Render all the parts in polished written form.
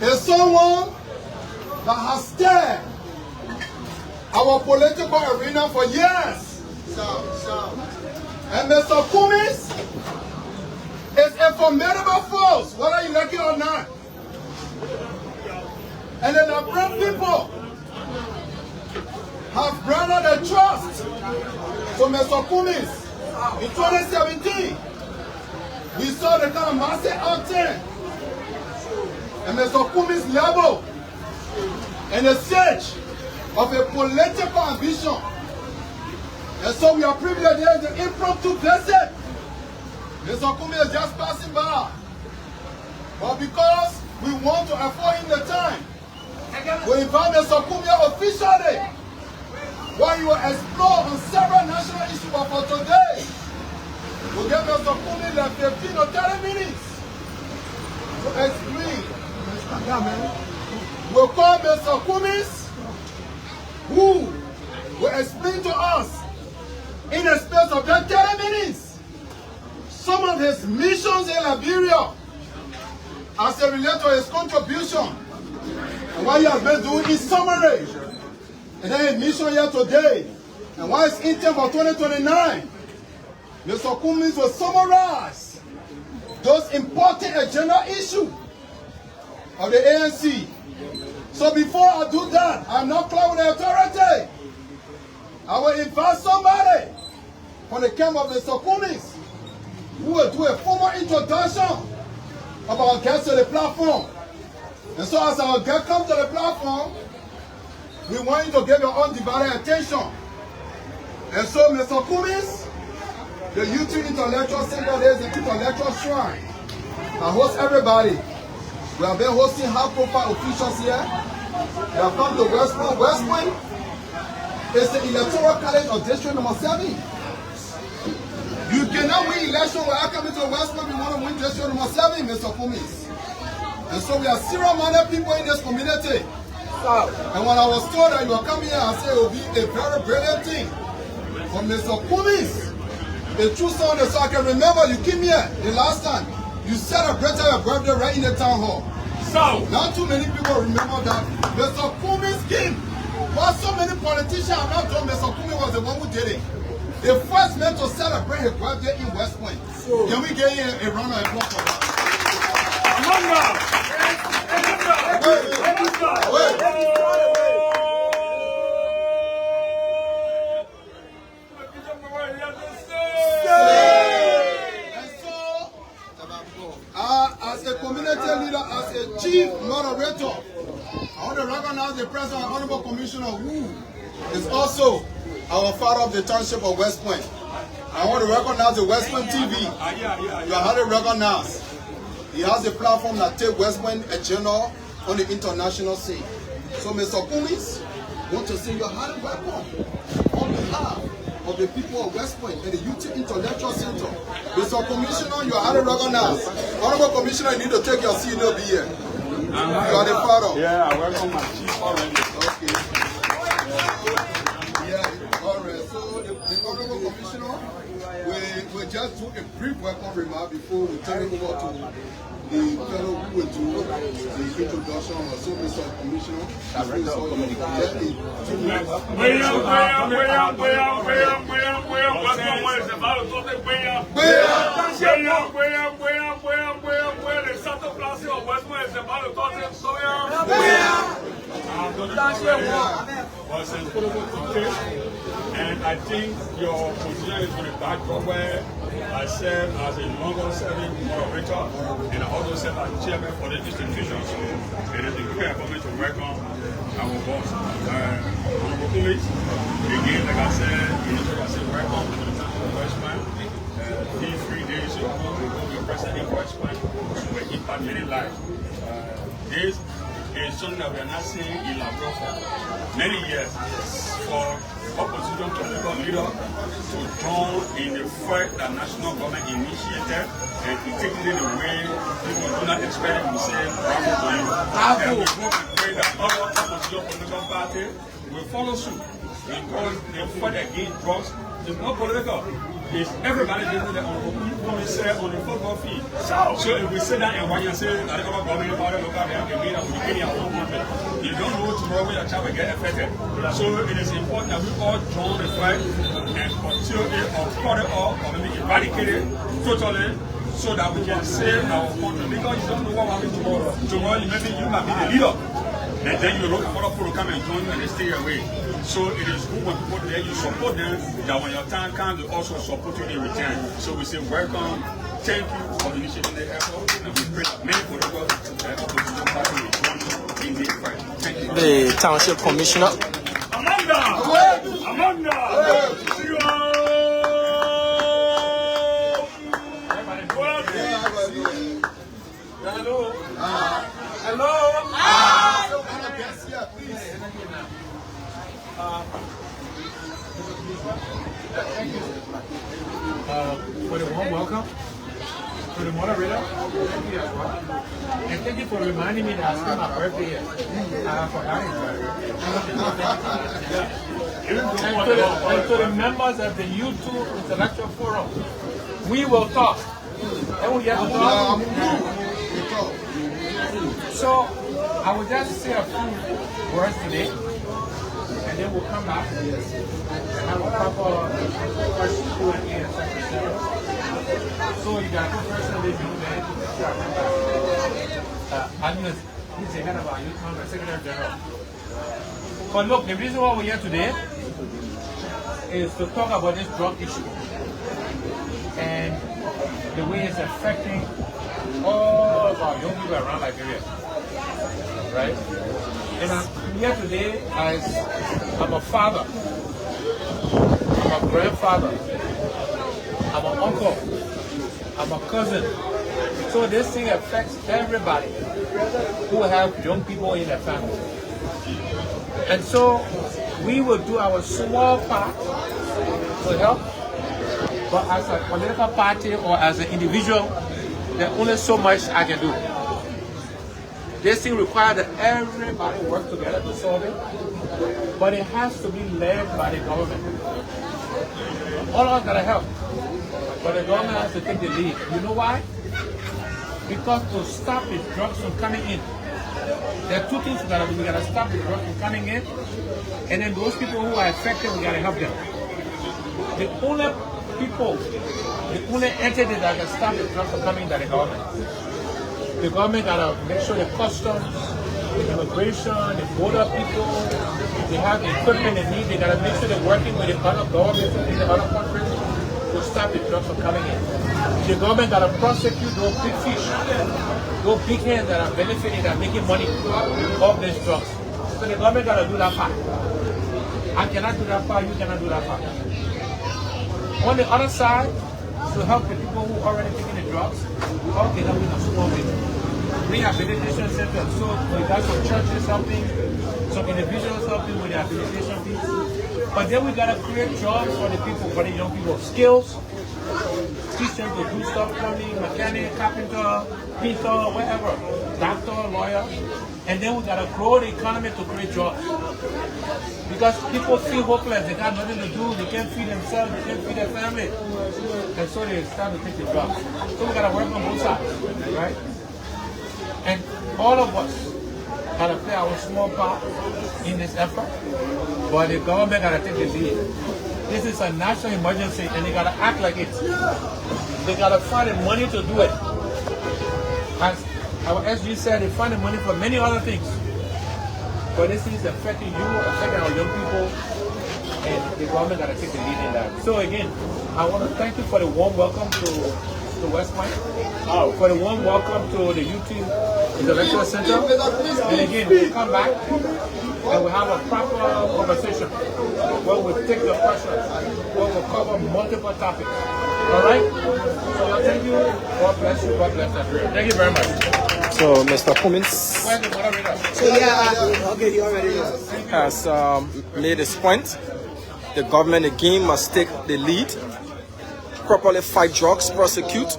is someone that has stirred our political arena for years. And Mr. Cummings is a formidable force, whether you like it or not. And the Liberian people have granted their trust to Mr. Cummings. In 2017, we saw the kind of massive acting and Mr. Cummings' level in the search of a political ambition. And so we are privileged here to impromptu visit. Mr. Cummings is just passing by. But because we want to afford him the time, we invite Mr. Cummings officially, where he will explore on several national issues. But for today, we'll give Mr. Cummings like 15 or 30 minutes to explain. We'll call Mr. Cummings, who will explain to us in a space of that 30 minutes some of his missions in Liberia as it relates to his contribution and what he has been doing in summary. And then his mission here today and what is intent for 2029. Mr. Cummings will summarize those important agenda issues of the ANC. So before I do that, I'm not clear with the authority. I will invite somebody from the camp of Mr. Cummings who will do a formal introduction of our guests to the platform. And so as our guest comes to the platform, we want you to give your undivided attention. And so Mr. Cummings, the Youth Intellectual Center, there is an intellectual shrine. I host everybody. We have been hosting high-profile officials here. They have come to West Point. West Point is the Electoral College of District number 7. You cannot win election without coming to West Point. We want to win District number 7, Mr. Cummings. And so we are serious-minded people in this community. And when I was told that you were coming here, I said it will be a very brilliant thing. But Mr. Cummings, the true son, so I can remember you came here the last time. You celebrated your birthday right in the town hall. So, not too many people remember that. Mr. Cummings came. While so many politicians have not done, Mr. Cummings was the one who did it. The first man to celebrate his birthday in West Point. So, can we get here a round of applause for that? As a community leader, as a chief moderator, I want to recognize the President and Honorable Commissioner who is also our father of the township of West Point. I want to recognize the West Point TV. You are highly recognized. He has a platform that takes West Point agenda on the international scene. So Mr. Cummings, I want to say you are highly welcome on behalf of the people of West Point and the Youth Intellectual Center. Mr. Commissioner, you are highly recognized. Honorable Commissioner, you need to take your seat, you'll be here. You are the father. Yeah, I welcome my chief already. Okay. Yeah, all right. So the Honorable Commissioner, we just do a brief welcome remark before we turn it over to the fellow who will do the introduction. So Mr. Commissioner, and I think your position is going to back up where I serve as a longer-serving moderator and I also serve as chairman for the institutions. It is a great for me to welcome our boss, Honorable Cummings. Again, like I said, initially I said welcome to the town of West Point. These 3 days ago, we will be present in West Point. We impact many lives. This is something that we are not seeing in Liberia for many years. For opposition political leader to drown in the fight that national government initiated and to take it away, people do not expect it to say bravo to you. And we hope and pray that other opposition political parties will follow suit because the fight against drugs is not political. It's everybody doing their own. come and say on the football field. So if we sit down and watch and say, I don't know about government, about local government, we can our own country. You don't know tomorrow when your child will get affected. So it is important that we all join the fight and until it or cut it off or maybe eradicate it totally so that we can save our country. Because you don't know what will happen tomorrow. Tomorrow maybe you might be the leader. And then you look for other people to come and join you and they stay away. So it is good when people there, you support them, that when your time comes, they also support you in return. So we say welcome, thank you for initiating the effort, and we pray that many political opposition party will join you in this fight. Thank you. The Township Commissioner. Amanda! See you all! Hello! Hello! Thank you for the warm welcome to the moderator. Thank you as well. And thank you for reminding me that I spent my birthday here. I forgot it. And to the members of the YouTube Intellectual Forum, we will talk. And we have to talk. So I will just say a few words today. And then we'll come back and have a proper question Q&A and second. So you got a good person in this room, man. Agnes, he's the head of our youth congress, Secretary General. But look, the reason why we're here today is to talk about this drug issue and the way it's affecting all of our young people around Liberia. Right? And I'm here today as I'm a father, I'm a grandfather, I'm an uncle, I'm a cousin. So this thing affects everybody who have young people in their family. And so we will do our small part to help, but as a political party or as an individual, there's only so much I can do. This thing requires that everybody work together to solve it, but it has to be led by the government. All of us gotta help, but the government has to take the lead. You know why? Because to stop the drugs from coming in, there are two things we gotta do. We gotta stop the drugs from coming in, and then those people who are affected, we gotta help them. The only people, the only entity that can stop the drugs from coming in is the government. The government gotta make sure the customs, the immigration, the border people, they have the equipment they need. They gotta make sure they're working with the other governments in the other countries to stop the drugs from coming in. The government gotta prosecute those big fish, those big hands that are benefiting, that are making money off these drugs. So the government gotta do that part. I cannot do that part, you cannot do that part. On the other side, to help the people who are already taking the drugs, how can help with a small bit. Rehabilitation centers. So we got some churches helping, some individuals helping with the rehabilitation fees. But then we gotta create jobs for the people, for the young people. Skills, teach them to do stuff, plumbing, mechanic, carpenter, painter, whatever, doctor, lawyer. And then we gotta grow the economy to create jobs. Because people feel hopeless, they got nothing to do, they can't feed themselves, they can't feed their family. And so they start to take the jobs. So we gotta work on both sides, right? And all of us gotta play our small part in this effort, but the government gotta take the lead. This is a national emergency and they gotta act like it. They gotta find the money to do it. As our SG said, they find the money for many other things. But this is affecting you, affecting our young people, and the government gotta take the lead in that. So again, I want to thank you for the warm welcome to West Point, for the warm welcome to the YouTube Intellectual Center. And again, we'll come back and we'll have a proper conversation where we'll take your questions, where we'll cover multiple topics. All right? So thank you. God bless you. God bless everyone. Thank you very much. So, Mr. Cummins has made his point. The government again must take the lead, properly fight drugs, prosecute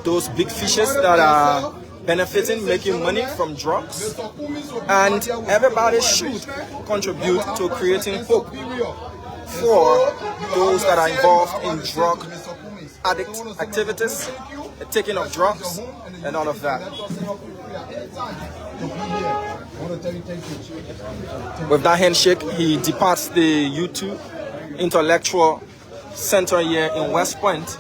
those big fishes that are benefiting, making money from drugs, and everybody should contribute to creating hope for those that are involved in drug addict activities, the taking of drugs, and all of that. With that handshake, he departs the U2 Intellectual Center here in West Point.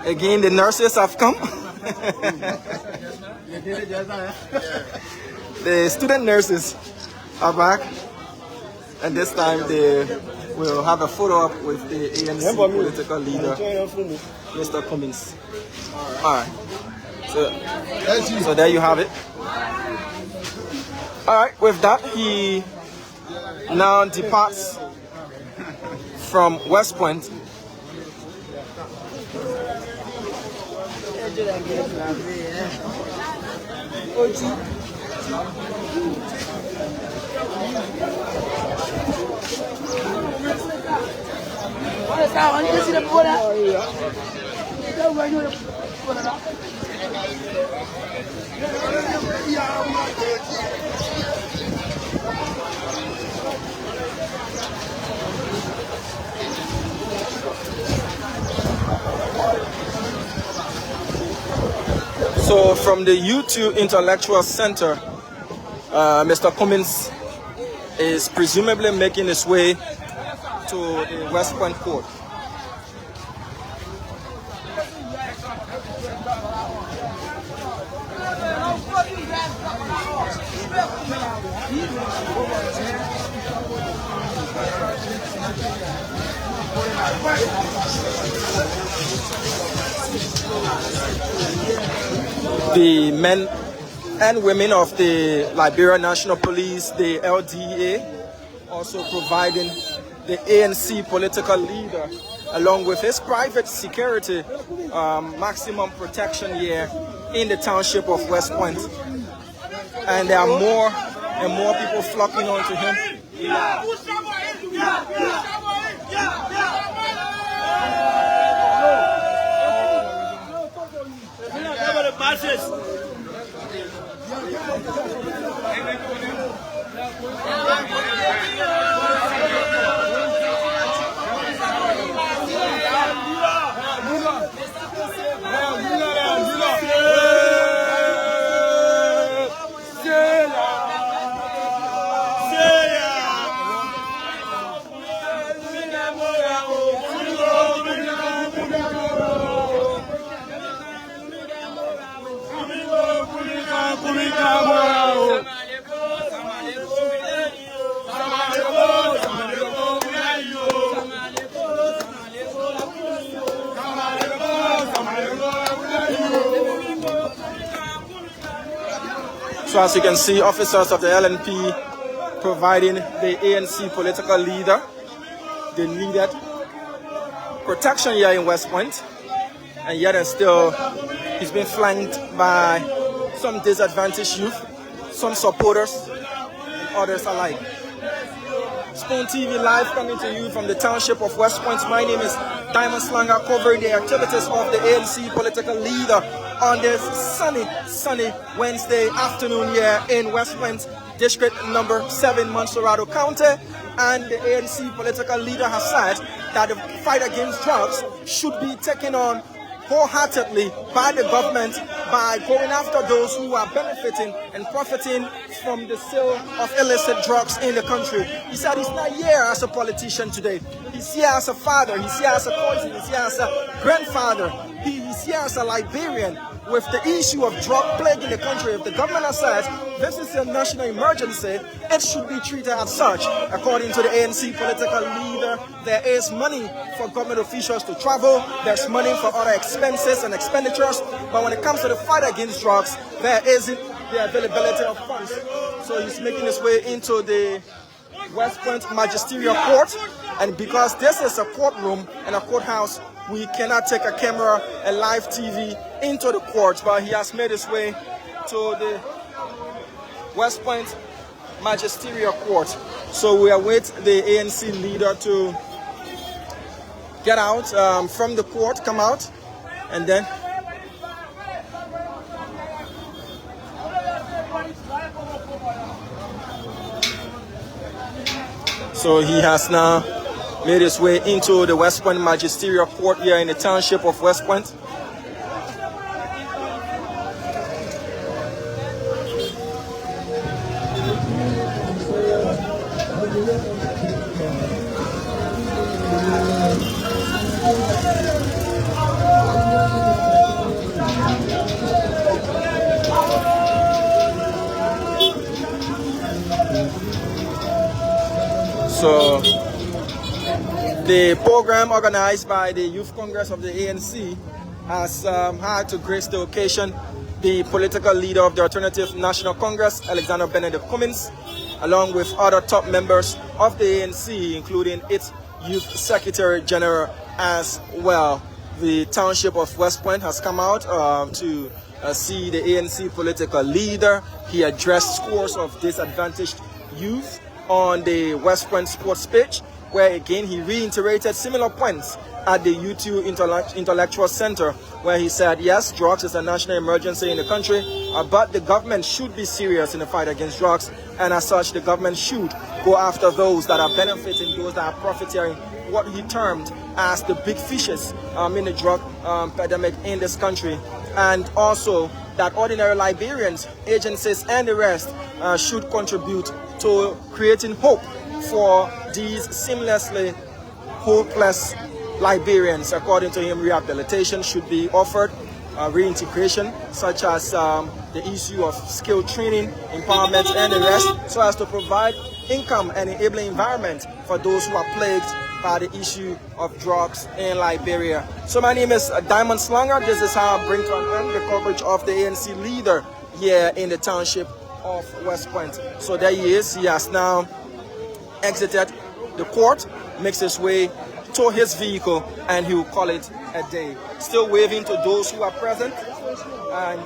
Again, the nurses have come. The student nurses are back, and this time they will have a photo up with the ANC political leader, Mr. Cummins. All right. So there you have it. All right. With that, he now departs from West Point. So from the U2 Intellectual Center, Mr. Cummins is presumably making his way to the West Point court. The men and women of the Liberia National Police, the LDA, also providing the ANC political leader, along with his private security, maximum protection here in the township of West Point. And there are more and more people flocking onto him. So as you can see, officers of the LNP providing the ANC political leader the needed protection here in West Point, and yet and still he's been flanked by some disadvantaged youth, some supporters, and others alike. Spoon TV Live coming to you from the township of West Point. My name is Diamond Slanger, covering the activities of the ANC political leader on this sunny Wednesday afternoon here in West Point, District number 7, Monrovia County. And the ANC political leader has said that the fight against drugs should be taken on wholeheartedly by the government by going after those who are benefiting and profiting from the sale of illicit drugs in the country. He said he's not here as a politician today. He's here as a father, he's here as a cousin, he's here as a grandfather, he's here as a Liberian. With the issue of drug plague in the country, if the government has said this is a national emergency, it should be treated as such. According to the ANC political leader, there is money for government officials to travel, there's money for other expenses and expenditures, but when it comes to the fight against drugs, there isn't the availability of funds. So he's making his way into the West Point Magisterial Court, and because this is a courtroom and a courthouse, we cannot take a camera and live TV into the court, but he has made his way to the West Point Magisterial Court. So we await the ANC leader to get out from the court, come out, and then so he has now made his way into the West Point Magisterial Court here in the township of West Point. So the program organized by the Youth Congress of the ANC has had to grace the occasion the political leader of the Alternative National Congress, Alexander Benedict Cummins, along with other top members of the ANC, including its Youth Secretary General as well. The township of West Point has come out to see the ANC political leader. He addressed scores of disadvantaged youth on the West Point sports pitch, where again he reiterated similar points at the U2 Intellectual Center, where he said, yes, drugs is a national emergency in the country, but the government should be serious in the fight against drugs, and as such, the government should go after those that are benefiting, those that are profiteering, what he termed as the big fishes in the drug pandemic in this country, and also that ordinary Liberians, agencies, and the rest should contribute to creating hope for these seamlessly hopeless Liberians. According to him, rehabilitation should be offered, reintegration, such as the issue of skill training, empowerment, and the rest, so as to provide income and enabling environment for those who are plagued by the issue of drugs in Liberia. So my name is Diamond Slanger. This is how I bring to an end the coverage of the ANC leader here in the township of West Point. So there he is. He has now exited the court, makes his way to his vehicle, and he will call it a day. Still waving to those who are present and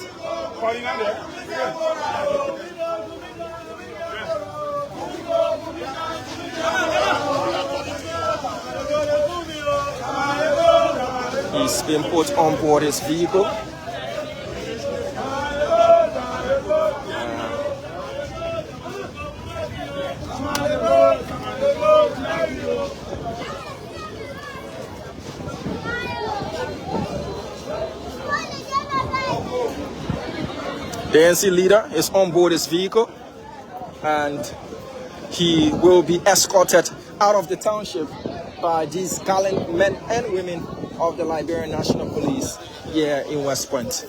he's been put on board his vehicle. The ANC leader is on board his vehicle, and he will be escorted out of the township by these gallant men and women of the Liberian National Police here in West Point.